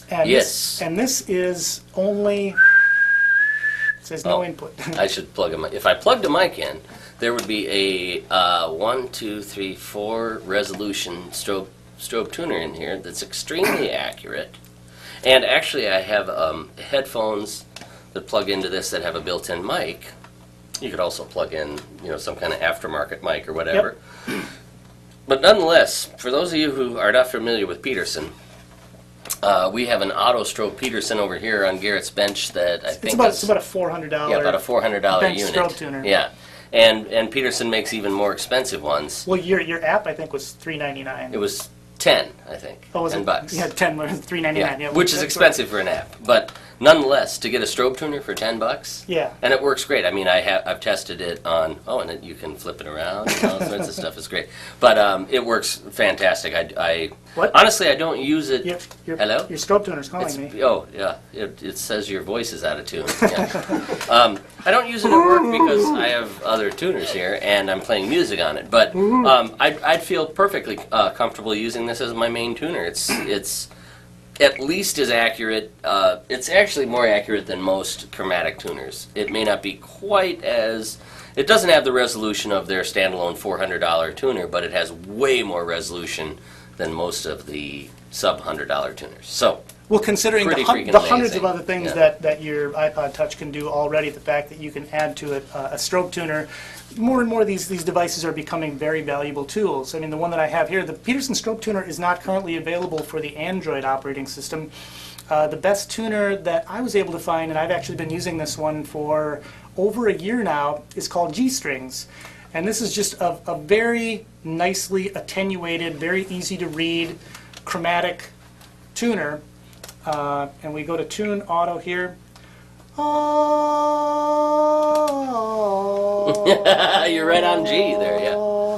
And Yes. This is only, it says no input. I should plug a mic. If I plugged a mic in, there would be a 1, 2, 3, 4 resolution strobe tuner in here that's extremely accurate. And actually, I have headphones that plug into this that have a built-in mic. You could also plug in, some kind of aftermarket mic or whatever. Yep. But nonetheless, for those of you who are not familiar with Peterson, we have an auto strobe Peterson over here on Garrett's bench that I think it's about a $400. Yeah, about a $400 bench unit. strobe tuner. Yeah. And Peterson makes even more expensive ones. Well, your app I think was $399. It was 10, I think. Oh, was 10 it? bucks. Yeah, 10 was $399. Yeah, which is expensive for an app, but nonetheless, to get a strobe tuner for 10 bucks, yeah, and it works great. I mean, I've tested it on and you can flip it around, and all sorts of stuff. It's great, but it works fantastic. What? Honestly, I don't use it. Hello? Your strobe tuner's calling me. Oh, yeah. It says your voice is out of tune. Yeah. I don't use it at work because I have other tuners here and I'm playing music on it. But I'd feel perfectly comfortable using this as my main tuner. It's at least as accurate. It's actually more accurate than most chromatic tuners. It may not be quite as... It doesn't have the resolution of their standalone $400 tuner, but it has way more resolution than most of the sub-$100 tuners. So, well, considering the hundreds of other things that your iPod Touch can do already, the fact that you can add to it a strobe tuner, more and more of these devices are becoming very valuable tools. I mean, the one that I have here, the Peterson strobe tuner is not currently available for the Android operating system. The best tuner that I was able to find, and I've actually been using this one for over a year now, is called G-Strings. And this is just a very nicely attenuated, very easy to read chromatic tuner. And we go to Tune Auto here. Oh, you're right on G there, yeah.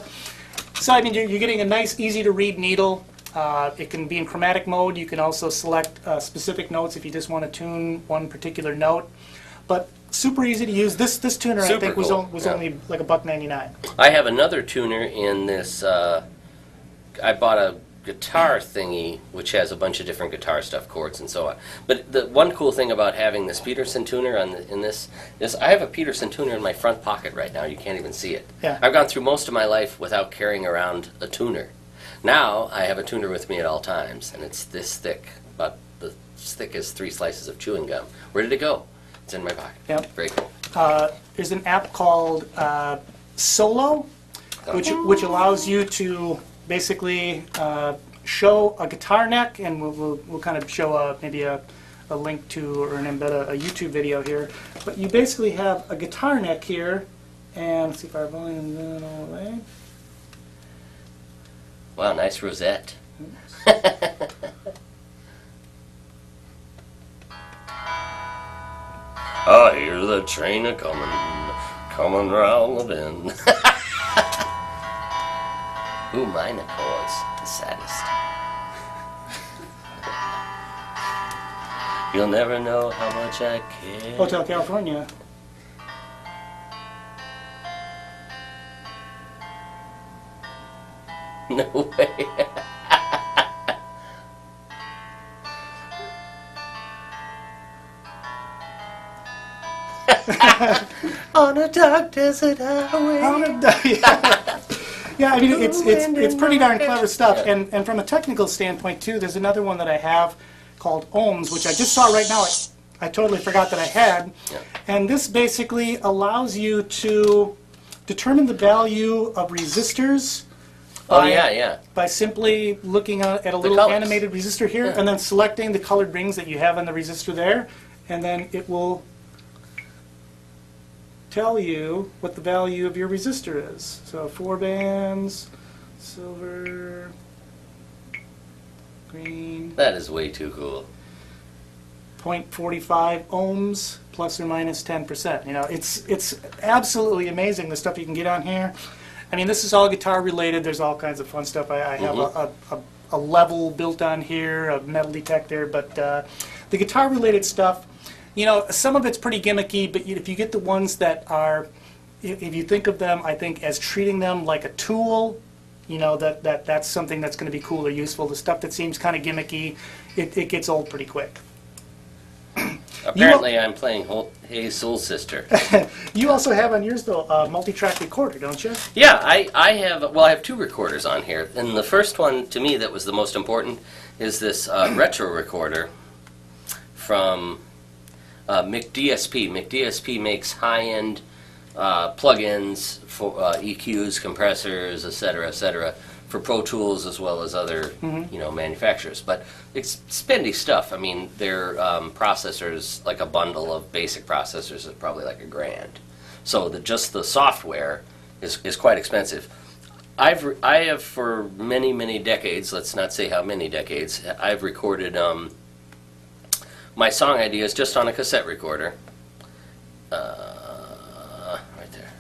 So I mean, you're getting a nice, easy to read needle. It can be in chromatic mode. You can also select specific notes if you just want to tune one particular note. But super easy to use. This tuner I think was only like $1.99. I have another tuner in this. I bought a guitar thingy which has a bunch of different guitar stuff, chords and so on. But the one cool thing about having this Peterson tuner in this is I have a Peterson tuner in my front pocket right now. You can't even see it. Yeah. I've gone through most of my life without carrying around a tuner. Now I have a tuner with me at all times, and it's this thick, about as thick as 3 slices of chewing gum. Where did it go? It's in my pocket. Yep. Very cool. There's an app called Solo, which allows you to basically show a guitar neck, and we'll kind of show maybe a link to or embed a YouTube video here. But you basically have a guitar neck here, and let's see if our volume's in all the way. Wow, nice rosette. I hear the train coming round the bend. Ooh, mine chords, the saddest. You'll never know how much I care. Hotel California. No way. On a dark desert highway. Yeah, I mean it's pretty darn clever stuff. And from a technical standpoint too, there's another one that I have called Ohms, which I just saw right now. I totally forgot that I had. Yeah. And this basically allows you to determine the value of resistors. By simply looking at a little colors. animated resistor here, and then selecting the colored rings that you have on the resistor there, and then it will tell you what the value of your resistor is. So 4 bands, silver, green. That is way too cool. 0.45 ohms, plus or minus 10%. You know, it's absolutely amazing the stuff you can get on here. I mean, this is all guitar related. There's all kinds of fun stuff. I have a level built on here, a metal detector, but the guitar related stuff, you know, some of it's pretty gimmicky, but if you get the ones that are, if you think of them, I think, as treating them like a tool, you know, that's something that's going to be cool or useful. The stuff that seems kind of gimmicky, it gets old pretty quick. Apparently, I'm playing Hey Soul Sister. You also have on yours, though, a multi-track recorder, don't you? Yeah, I have 2 recorders on here. And the first one, to me, that was the most important, is this retro recorder from McDSP. McDSP makes high-end plugins for EQs, compressors, etc., for Pro Tools as well as other manufacturers. But it's spendy stuff. I mean, their processors, like a bundle of basic processors, is probably like $1,000. So just the software is quite expensive. I have for many decades, let's not say how many decades, I've recorded my song ideas just on a cassette recorder. Right there.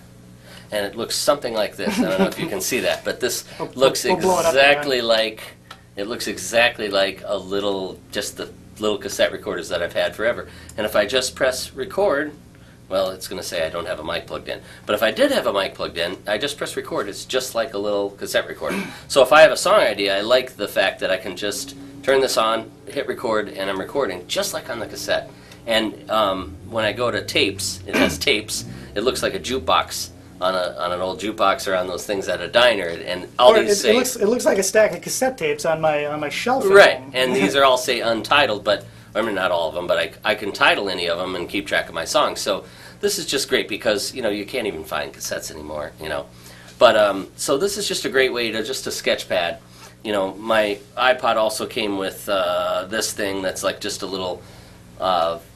And it looks something like this. I don't know if you can see that, but this looks exactly like, it looks exactly like just the little cassette recorders that I've had forever. And if I just press record, well, it's going to say I don't have a mic plugged in. But if I did have a mic plugged in, I just press record. It's just like a little cassette recorder. So if I have a song idea, I like the fact that I can just turn this on, hit record, and I'm recording just like on the cassette. And when I go to tapes, it has tapes. It looks like a jukebox on an old jukebox or on those things at a diner. And all these say it looks like a stack of cassette tapes on my shelf. Right, and these are all say untitled, but I mean not all of them, but I can title any of them and keep track of my songs. So this is just great because you can't even find cassettes anymore. But so this is just a great way to just a sketch pad. My iPod also came with this thing that's like just a little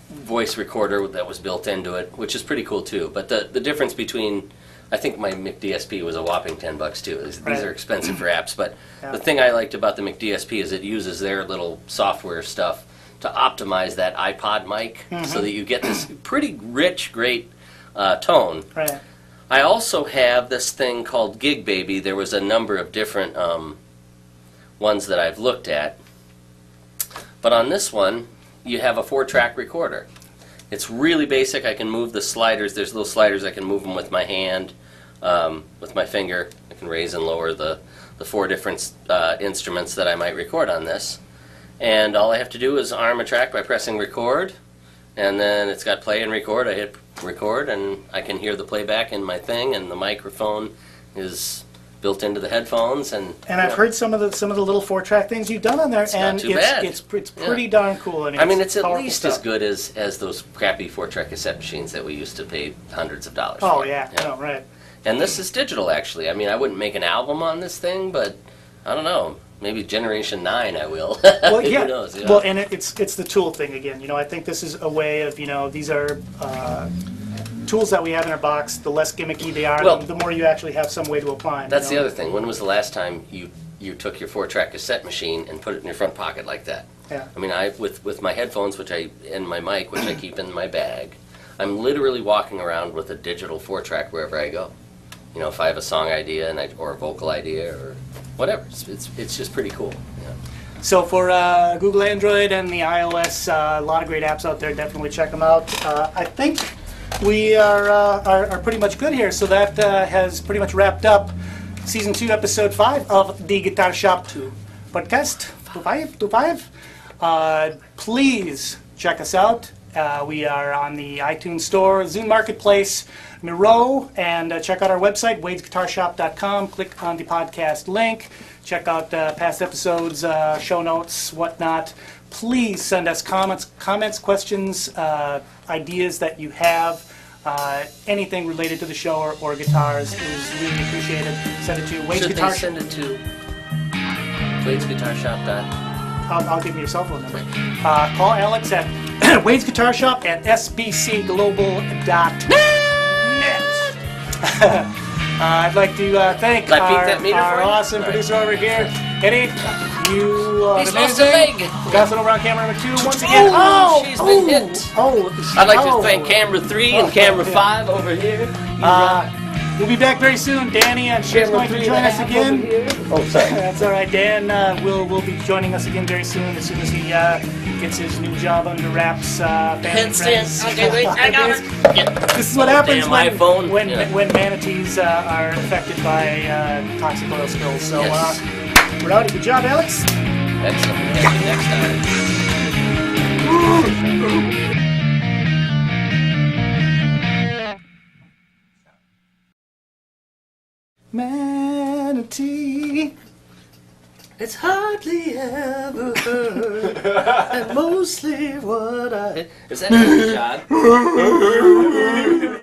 voice recorder that was built into it, which is pretty cool too. But the difference between, I think my McDSP was a whopping $10 too. These are expensive for apps, but the thing I liked about the McDSP is it uses their little software stuff to optimize that iPod mic so that you get this pretty rich, great tone. Right. I also have this thing called Gig Baby. There was a number of different ones that I've looked at, but on this one you have a 4-track recorder. It's really basic. I can move the sliders. There's little sliders. I can move them with my hand, with my finger. I can raise and lower the 4 different instruments that I might record on this. And all I have to do is arm a track by pressing record, and then it's got play and record. I hit record, and I can hear the playback in my thing, and the microphone is built into the headphones. And I've heard some of the little 4-track things you've done on there, and it's pretty darn cool. I mean, it's at least as good as those crappy 4-track cassette machines that we used to pay hundreds of dollars for. Oh yeah, no, right. And this is digital, actually. I mean, I wouldn't make an album on this thing, but I don't know. maybe Generation 9 I will. Well, yeah. Who knows? You know? Well, and it's the tool thing again. I think this is a way of, these are tools that we have in our box. The less gimmicky they are, Well, the more you actually have some way to apply them. That's the other thing. When was the last time you took your 4-track cassette machine and put it in your front pocket like that? Yeah. I mean, with my headphones, and my mic, which I keep in my bag, I'm literally walking around with a digital 4-track wherever I go. If I have a song idea or a vocal idea or whatever, it's just pretty cool. Yeah. So for Google Android and the iOS, a lot of great apps out there. Definitely check them out. I think we are pretty much good here. So that has pretty much wrapped up Season 2, Episode 5 of the Guitar Shop 2 podcast. 5. Please check us out. We are on the iTunes Store, Zune Marketplace, Miro, and check out our website, wadesguitarshop.com. Click on the podcast link. Check out past episodes, show notes, whatnot. Please send us comments, questions, ideas that you have. Anything related to the show or guitars is really appreciated. Send it to Wade's Should Guitar they send it to wadesguitarshop.com? I'll give you your cell phone number. Call Alex at Wade's Guitar Shop at sbcglobal.net. I'd like to thank our awesome producer over here, Eddie. You He's lost a leg. Got it over on camera number 2 once again. She's been hit. I'd like to thank camera 3 and camera 5 over here. We'll be back very soon. Danny and Cher's going to join us again. Oh, sorry. That's all right. Dan will be joining us again very soon as he gets his new job under wraps. Family, friends. Okay, wait, I got it. This is what happens when Manatees are affected by toxic oil spills. So Yes. we're out. Good job, Alex. Excellent. We'll see you next time. Manatee. It's hardly ever heard, and mostly what I... Is that John?